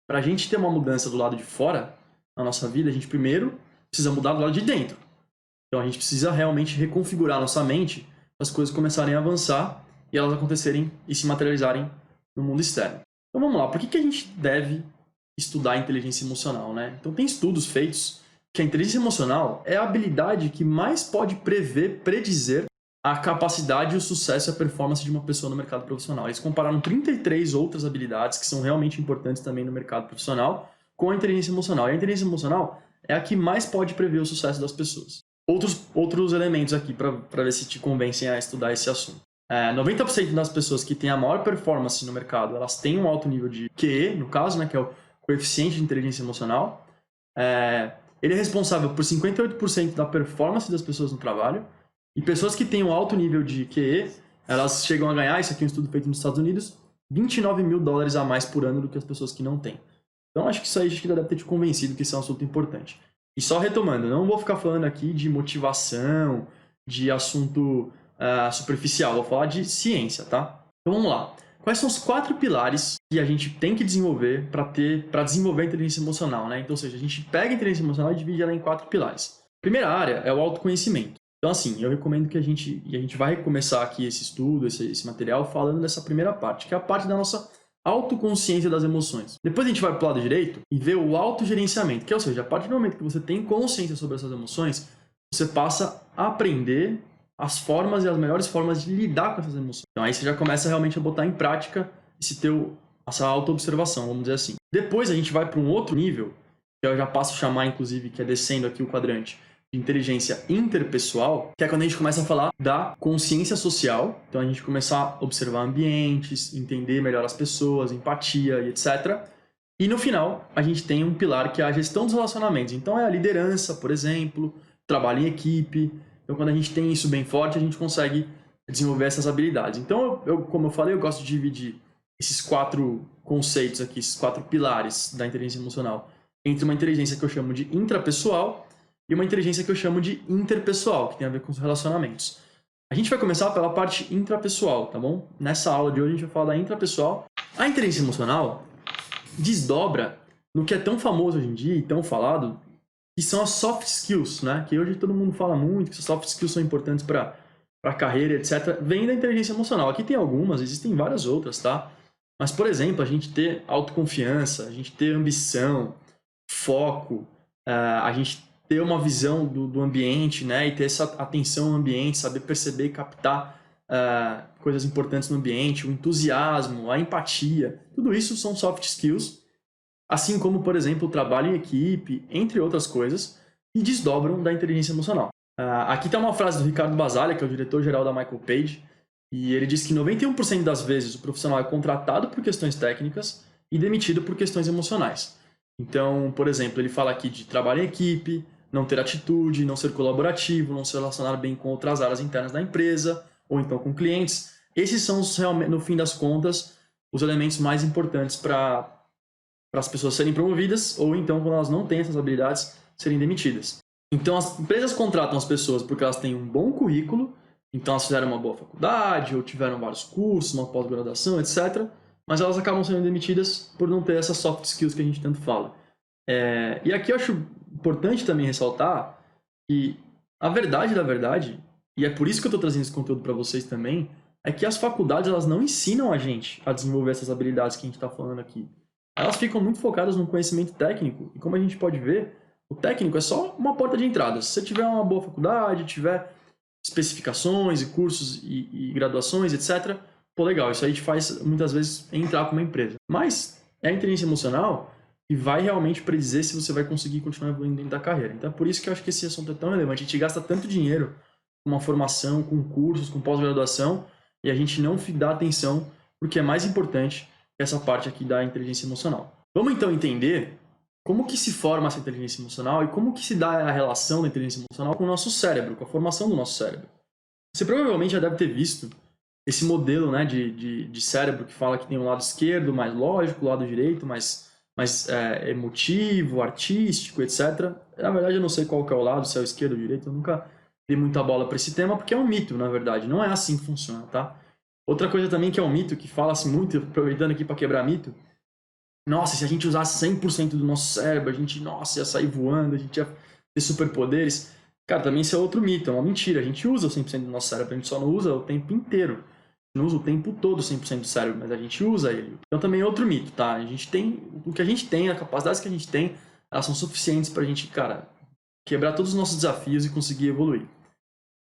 para a gente ter uma mudança do lado de fora na nossa vida, a gente primeiro precisa mudar do lado de dentro. Então a gente precisa realmente reconfigurar nossa mente para as coisas começarem a avançar e elas acontecerem e se materializarem no mundo externo. Então vamos lá, por que a gente deve estudar a inteligência emocional, né? Então tem estudos feitos que a inteligência emocional é a habilidade que mais pode prever, predizer a capacidade, o sucesso e a performance de uma pessoa no mercado profissional. Eles compararam 33 outras habilidades que são realmente importantes também no mercado profissional com a inteligência emocional. E a inteligência emocional é a que mais pode prever o sucesso das pessoas. Outros elementos aqui para ver se te convencem a estudar esse assunto. 90% das pessoas que têm a maior performance no mercado, elas têm um alto nível de QE, no caso, né, que é o coeficiente de inteligência emocional. Ele é responsável por 58% da performance das pessoas no trabalho. E pessoas que têm um alto nível de QE, elas chegam a ganhar, isso aqui é um estudo feito nos Estados Unidos, $29 mil a mais por ano do que as pessoas que não têm. Então acho que isso aí já deve ter te convencido que isso é um assunto importante. E só retomando, não vou ficar falando aqui de motivação, de assunto superficial, vou falar de ciência, tá? Então vamos lá. Quais são os 4 pilares que a gente tem que desenvolver para desenvolver a inteligência emocional, né? Então, ou seja, a gente pega a inteligência emocional e divide ela em 4 pilares. A primeira área é o autoconhecimento. Então, assim, eu recomendo que a gente vai começar aqui esse estudo, esse material, falando dessa primeira parte, que é a parte da nossa autoconsciência das emoções. Depois a gente vai para o lado direito e vê o autogerenciamento, que é, ou seja, a partir do momento que você tem consciência sobre essas emoções, você passa a aprender as formas e as melhores formas de lidar com essas emoções. Então aí você já começa realmente a botar em prática essa auto-observação, vamos dizer assim. Depois a gente vai para um outro nível, que eu já passo a chamar, inclusive, que é descendo aqui o quadrante, de inteligência interpessoal, que é quando a gente começa a falar da consciência social. Então a gente começa a observar ambientes, entender melhor as pessoas, empatia e etc. E no final, a gente tem um pilar que é a gestão dos relacionamentos. Então é a liderança, por exemplo, trabalho em equipe. Então quando a gente tem isso bem forte, a gente consegue desenvolver essas habilidades. Então, como eu falei, eu gosto de dividir esses 4 conceitos aqui, esses 4 pilares da inteligência emocional, entre uma inteligência que eu chamo de intrapessoal e uma inteligência que eu chamo de interpessoal, que tem a ver com os relacionamentos. A gente vai começar pela parte intrapessoal, tá bom? Nessa aula de hoje a gente vai falar da intrapessoal. A inteligência emocional desdobra no que é tão famoso hoje em dia e tão falado, que são as soft skills, né? Que hoje todo mundo fala muito, que as soft skills são importantes para a carreira, etc. Vem da inteligência emocional. Aqui tem algumas, existem várias outras, tá? Mas, por exemplo, a gente ter autoconfiança, a gente ter ambição, foco, a gente ter uma visão do ambiente, né, e ter essa atenção ao ambiente, saber perceber e captar coisas importantes no ambiente, o entusiasmo, a empatia, tudo isso são soft skills, assim como, por exemplo, o trabalho em equipe, entre outras coisas, que desdobram da inteligência emocional. Aqui está uma frase do Ricardo Basaglia, que é o diretor-geral da Michael Page, e ele diz que 91% das vezes o profissional é contratado por questões técnicas e demitido por questões emocionais. Então, por exemplo, ele fala aqui de trabalho em equipe, não ter atitude, não ser colaborativo, não se relacionar bem com outras áreas internas da empresa, ou então com clientes. Esses são, no fim das contas, os elementos mais importantes para as pessoas serem promovidas, ou então, quando elas não têm essas habilidades, serem demitidas. Então, as empresas contratam as pessoas porque elas têm um bom currículo, então elas fizeram uma boa faculdade, ou tiveram vários cursos, uma pós-graduação, etc., mas elas acabam sendo demitidas por não ter essas soft skills que a gente tanto fala. E aqui eu acho importante também ressaltar que a verdade da verdade, e é por isso que eu estou trazendo esse conteúdo para vocês também, é que as faculdades elas não ensinam a gente a desenvolver essas habilidades que a gente está falando aqui. Elas ficam muito focadas no conhecimento técnico, e como a gente pode ver, o técnico é só uma porta de entrada. Se você tiver uma boa faculdade, tiver especificações e cursos e graduações, etc., pô, legal, isso aí te faz muitas vezes entrar para uma empresa. Mas é a inteligência emocional que vai realmente predizer se você vai conseguir continuar evoluindo dentro da carreira. Então é por isso que eu acho que esse assunto é tão relevante. A gente gasta tanto dinheiro com uma formação, com cursos, com pós-graduação, e a gente não dá atenção porque é mais importante essa parte aqui da inteligência emocional. Vamos então entender como que se forma essa inteligência emocional e como que se dá a relação da inteligência emocional com o nosso cérebro, com a formação do nosso cérebro. Você provavelmente já deve ter visto esse modelo, né, de cérebro que fala que tem um lado esquerdo mais lógico, o lado direito mais emotivo, artístico, etc. Na verdade, eu não sei qual que é o lado, se é o esquerdo ou o direito, eu nunca dei muita bola para esse tema, porque é um mito, na verdade, não é assim que funciona, tá? Outra coisa também que é um mito, que fala-se muito, aproveitando aqui para quebrar mito, nossa, se a gente usasse 100% do nosso cérebro, a gente, nossa, ia sair voando, a gente ia ter superpoderes. Cara, também isso é outro mito, é uma mentira. A gente usa o 100% do nosso cérebro, a gente só não usa o tempo inteiro. Não usa o tempo todo 100% do cérebro, mas a gente usa ele. Então também é outro mito, tá? A gente tem, o que a gente tem, as capacidades que a gente tem, elas são suficientes pra gente, cara, quebrar todos os nossos desafios e conseguir evoluir.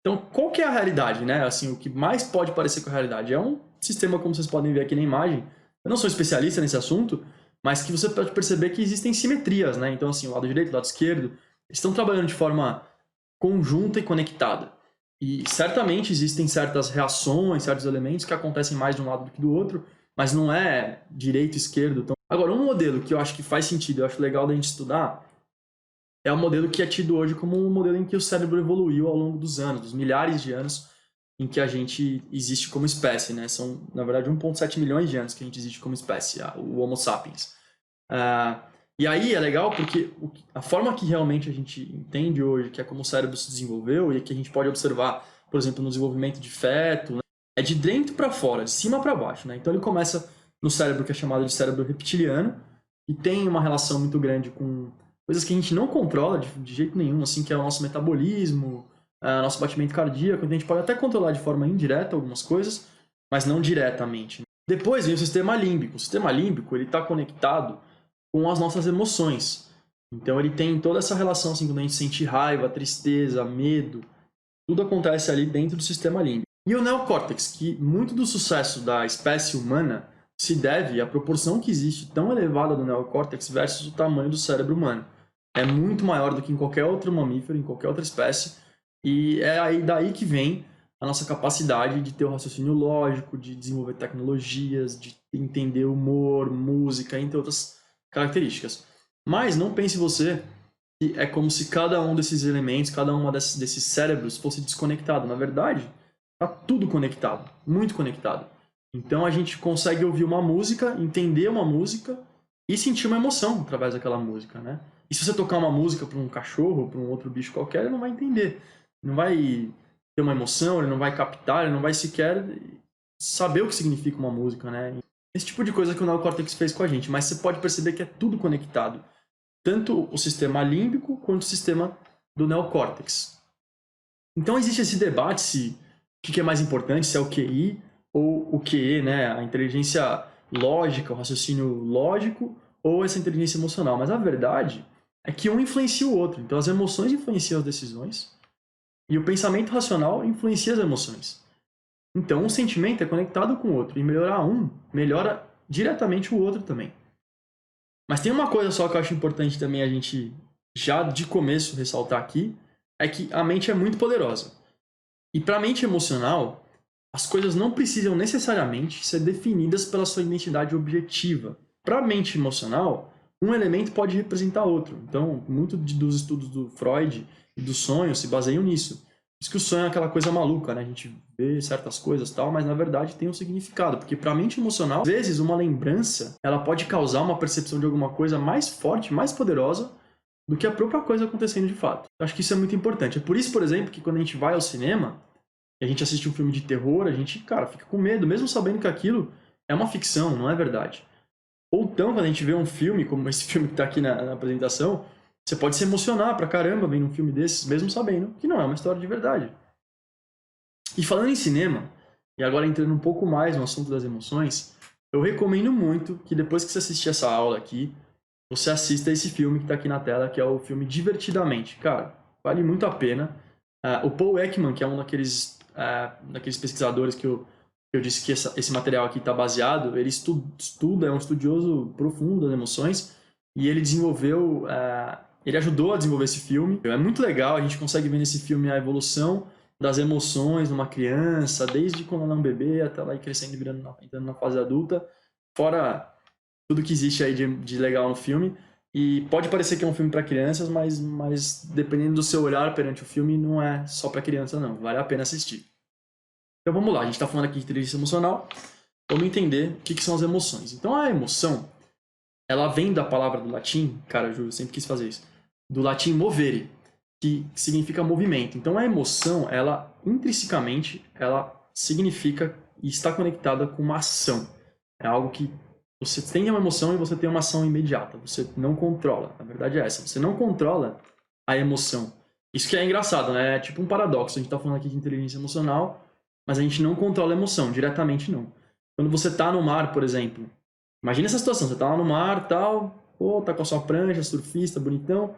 Então, qual que é a realidade, né? Assim, o que mais pode parecer com a realidade é um sistema, como vocês podem ver aqui na imagem. Eu não sou especialista nesse assunto, mas que você pode perceber que existem simetrias, né? Então, assim, o lado direito, o lado esquerdo, eles estão trabalhando de forma conjunta e conectada. E certamente existem certas reações, certos elementos que acontecem mais de um lado do que do outro, mas não é direito e esquerdo. Então... Agora, um modelo que eu acho que faz sentido, eu acho legal da gente estudar, é o modelo que é tido hoje como um modelo em que o cérebro evoluiu ao longo dos anos, dos milhares de anos em que a gente existe como espécie, né? São, na verdade, 1,7 milhões de anos que a gente existe como espécie, o Homo sapiens. E aí é legal porque a forma que realmente a gente entende hoje, que é como o cérebro se desenvolveu e que a gente pode observar, por exemplo, no desenvolvimento de feto, né? É de dentro para fora, de cima para baixo, né? Então ele começa no cérebro que é chamado de cérebro reptiliano e tem uma relação muito grande com coisas que a gente não controla de jeito nenhum, assim, que é o nosso metabolismo, nosso batimento cardíaco. Então a gente pode até controlar de forma indireta algumas coisas, mas não diretamente. Depois vem o sistema límbico. O sistema límbico ele está conectado com as nossas emoções. Então ele tem toda essa relação, assim, quando a gente sente raiva, tristeza, medo, tudo acontece ali dentro do sistema límbico. E o neocórtex, que muito do sucesso da espécie humana se deve à proporção que existe tão elevada do neocórtex versus o tamanho do cérebro humano. É muito maior do que em qualquer outro mamífero, em qualquer outra espécie, e é aí daí que vem a nossa capacidade de ter o raciocínio lógico, de desenvolver tecnologias, de entender humor, música, entre outras características. Mas não pense você que é como se cada um desses elementos, cada um desses cérebros fosse desconectado. Na verdade, está tudo conectado, muito conectado. Então a gente consegue ouvir uma música, entender uma música e sentir uma emoção através daquela música, né? E se você tocar uma música para um cachorro, para um outro bicho qualquer, ele não vai entender. Não vai ter uma emoção, ele não vai captar, ele não vai sequer saber o que significa uma música, né? Esse tipo de coisa que o neocórtex fez com a gente. Mas você pode perceber que é tudo conectado. Tanto o sistema límbico quanto o sistema do neocórtex. Então existe esse debate se o que é mais importante, se é o QI ou o QE, né? A inteligência lógica, o raciocínio lógico ou essa inteligência emocional. Mas a verdade é que um influencia o outro. Então as emoções influenciam as decisões e o pensamento racional influencia as emoções. Então um sentimento é conectado com o outro e melhorar um melhora diretamente o outro também. Mas tem uma coisa só que eu acho importante também a gente já de começo ressaltar aqui, é que a mente é muito poderosa. E para a mente emocional, as coisas não precisam necessariamente ser definidas pela sua identidade objetiva. Para a mente emocional, um elemento pode representar outro. Então, muito dos estudos do Freud e do sonho se baseiam nisso. Diz que o sonho é aquela coisa maluca, né? A gente vê certas coisas e tal, mas na verdade tem um significado. Porque para a mente emocional, às vezes uma lembrança ela pode causar uma percepção de alguma coisa mais forte, mais poderosa do que a própria coisa acontecendo de fato. Eu acho que isso é muito importante. É por isso, por exemplo, que quando a gente vai ao cinema e a gente assiste um filme de terror, a gente, cara, fica com medo, mesmo sabendo que aquilo é uma ficção, não é verdade. Ou então, quando a gente vê um filme, como esse filme que está aqui na apresentação, você pode se emocionar pra caramba vendo um filme desses, mesmo sabendo que não é uma história de verdade. E falando em cinema, e agora entrando um pouco mais no assunto das emoções, eu recomendo muito que depois que você assistir essa aula aqui, você assista esse filme que está aqui na tela, que é o filme Divertidamente. Cara, vale muito a pena. O Paul Ekman, que é um daqueles pesquisadores que eu disse que esse material aqui está baseado, ele estuda, é um estudioso profundo das emoções, e ele desenvolveu, ele ajudou a desenvolver esse filme. É muito legal, a gente consegue ver nesse filme a evolução das emoções numa criança, desde quando ela é um bebê até ela ir crescendo e entrando na fase adulta, fora tudo que existe aí de legal no filme. E pode parecer que é um filme para crianças, mas dependendo do seu olhar perante o filme, não é só para criança, não. Vale a pena assistir. Então vamos lá, a gente está falando aqui de inteligência emocional. Vamos entender o que são as emoções. Então a emoção, ela vem da palavra do latim, cara, eu sempre quis fazer isso, do latim movere, que significa movimento. Então a emoção, ela intrinsecamente, ela significa e está conectada com uma ação. É algo que Você tem uma emoção e você tem uma ação imediata. Você não controla. A verdade é essa. Você não controla a emoção. Isso que é engraçado, né? É tipo um paradoxo. A gente tá falando aqui de inteligência emocional, mas a gente não controla a emoção, diretamente não. Quando você tá no mar, por exemplo, imagina essa situação. Você tá lá no mar, tal, pô, tá com a sua prancha, surfista, bonitão,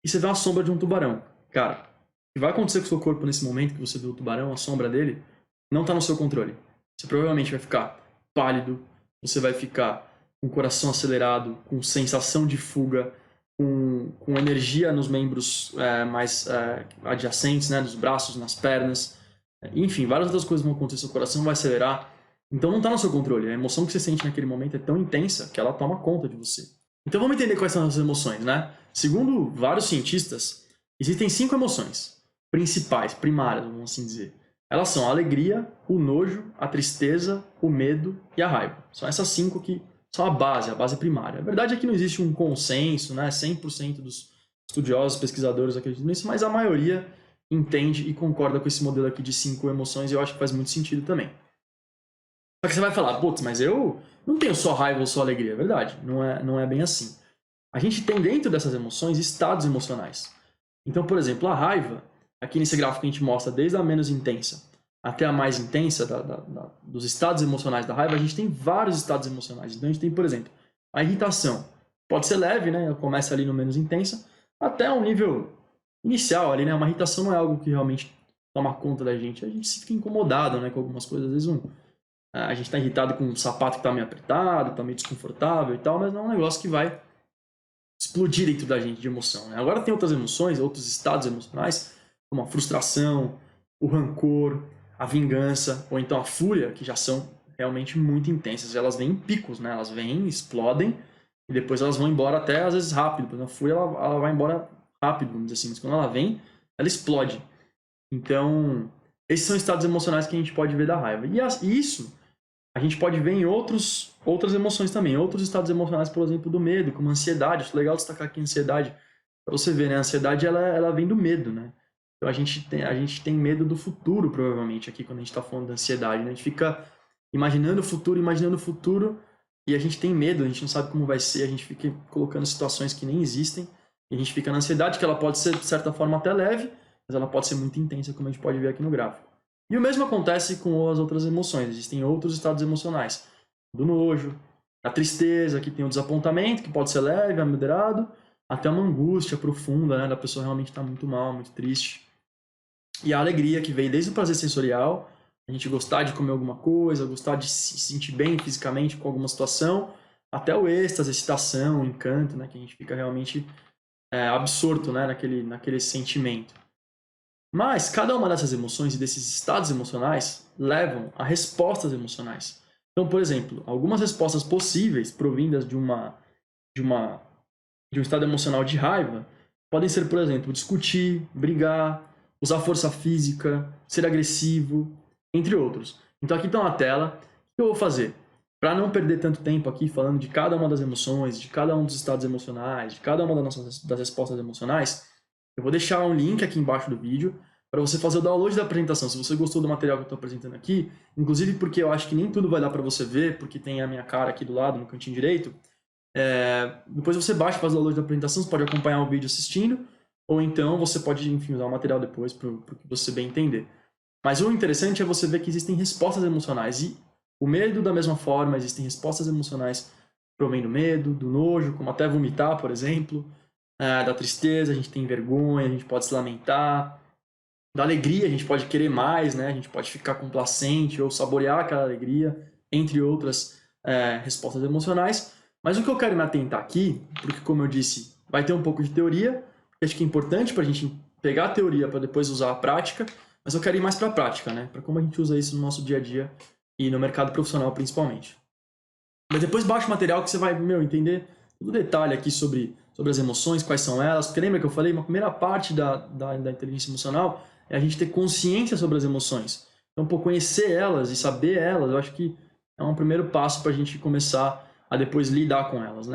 e você vê uma sombra de um tubarão. Cara, o que vai acontecer com o seu corpo nesse momento que você vê o tubarão, a sombra dele, não tá no seu controle. Você provavelmente vai ficar pálido, você vai ficar com o coração acelerado, com sensação de fuga, com energia nos membros mais adjacentes, né, nos braços, nas pernas. Enfim, várias outras coisas vão acontecer, seu coração vai acelerar. Então não está no seu controle. A emoção que você sente naquele momento é tão intensa que ela toma conta de você. Então vamos entender quais são as emoções, né? Segundo vários cientistas, existem 5 emoções principais, primárias, vamos assim dizer. Elas são a alegria, o nojo, a tristeza, o medo e a raiva. São essas 5 que são a base primária. A verdade é que não existe um consenso, né? 100% dos estudiosos, pesquisadores acreditam nisso, mas a maioria entende e concorda com esse modelo aqui de 5 emoções e eu acho que faz muito sentido também. Só que você vai falar, putz, mas eu não tenho só raiva ou só alegria. É verdade, não é bem assim. A gente tem dentro dessas emoções estados emocionais. Então, por exemplo, a raiva, aqui nesse gráfico a gente mostra desde a menos intensa até a mais intensa dos estados emocionais da raiva, a gente tem vários estados emocionais. Então a gente tem, por exemplo, a irritação. Pode ser leve, né? Começa ali no menos intensa, até um nível inicial ali, né? Uma irritação não é algo que realmente toma conta da gente. A gente se fica incomodado, né? Com algumas coisas, às vezes a gente está irritado com um sapato que está meio apertado, está meio desconfortável e tal, mas não é um negócio que vai explodir dentro da gente de emoção, né? Agora tem outras emoções, outros estados emocionais, como a frustração, o rancor, a vingança, ou então a fúria, que já são realmente muito intensas. Elas vêm em picos, né? Elas vêm, explodem, e depois elas vão embora até, às vezes, rápido. Porque a fúria, ela vai embora rápido, vamos dizer assim. Mas quando ela vem, ela explode. Então, esses são estados emocionais que a gente pode ver da raiva. E isso a gente pode ver em outras emoções também. Outros estados emocionais, por exemplo, do medo, como a ansiedade. Acho legal destacar aqui a ansiedade. Para você ver, né? A ansiedade, ela vem do medo, né? Então a gente tem medo do futuro, provavelmente, aqui quando a gente está falando da ansiedade, né? A gente fica imaginando o futuro, e a gente tem medo, a gente não sabe como vai ser, a gente fica colocando situações que nem existem, e a gente fica na ansiedade, que ela pode ser, de certa forma, até leve, mas ela pode ser muito intensa, como a gente pode ver aqui no gráfico. E o mesmo acontece com as outras emoções, existem outros estados emocionais, do nojo, a tristeza, que tem o desapontamento, que pode ser leve, moderado, até uma angústia profunda, né? Da pessoa realmente estar muito mal, muito triste. E a alegria, que vem desde o prazer sensorial, a gente gostar de comer alguma coisa, gostar de se sentir bem fisicamente com alguma situação, até o êxtase, excitação, o encanto, né? Que a gente fica realmente absorto, né? naquele sentimento. Mas cada uma dessas emoções e desses estados emocionais levam a respostas emocionais. Então, por exemplo, algumas respostas possíveis provindas de um estado emocional de raiva podem ser, por exemplo, discutir, brigar, usar força física, ser agressivo, entre outros. Então aqui está na tela. O que eu vou fazer? Para não perder tanto tempo aqui falando de cada uma das emoções, de cada um dos estados emocionais, de cada uma das respostas emocionais, eu vou deixar um link aqui embaixo do vídeo para você fazer o download da apresentação. Se você gostou do material que eu estou apresentando aqui, inclusive porque eu acho que nem tudo vai dar para você ver, porque tem a minha cara aqui do lado, no cantinho direito, depois você baixa e faz o download da apresentação, você pode acompanhar o vídeo assistindo, ou então você pode, enfim, usar o material depois para que você bem entender. Mas o interessante é você ver que existem respostas emocionais, e o medo da mesma forma, existem respostas emocionais que provém do medo, do nojo, como até vomitar, por exemplo, da tristeza, a gente tem vergonha, a gente pode se lamentar, da alegria, a gente pode querer mais, né? A gente pode ficar complacente ou saborear aquela alegria, entre outras respostas emocionais. Mas o que eu quero me atentar aqui, porque como eu disse, vai ter um pouco de teoria, porque acho que é importante para a gente pegar a teoria para depois usar a prática, mas eu quero ir mais para a prática, né? Para como a gente usa isso no nosso dia a dia e no mercado profissional principalmente. Mas depois baixa o material que você vai, entender todo o detalhe aqui sobre as emoções, quais são elas, porque lembra que eu falei, uma primeira parte da inteligência emocional é a gente ter consciência sobre as emoções. Então, conhecer elas e saber elas, eu acho que é um primeiro passo para a gente começar a depois lidar com elas, né?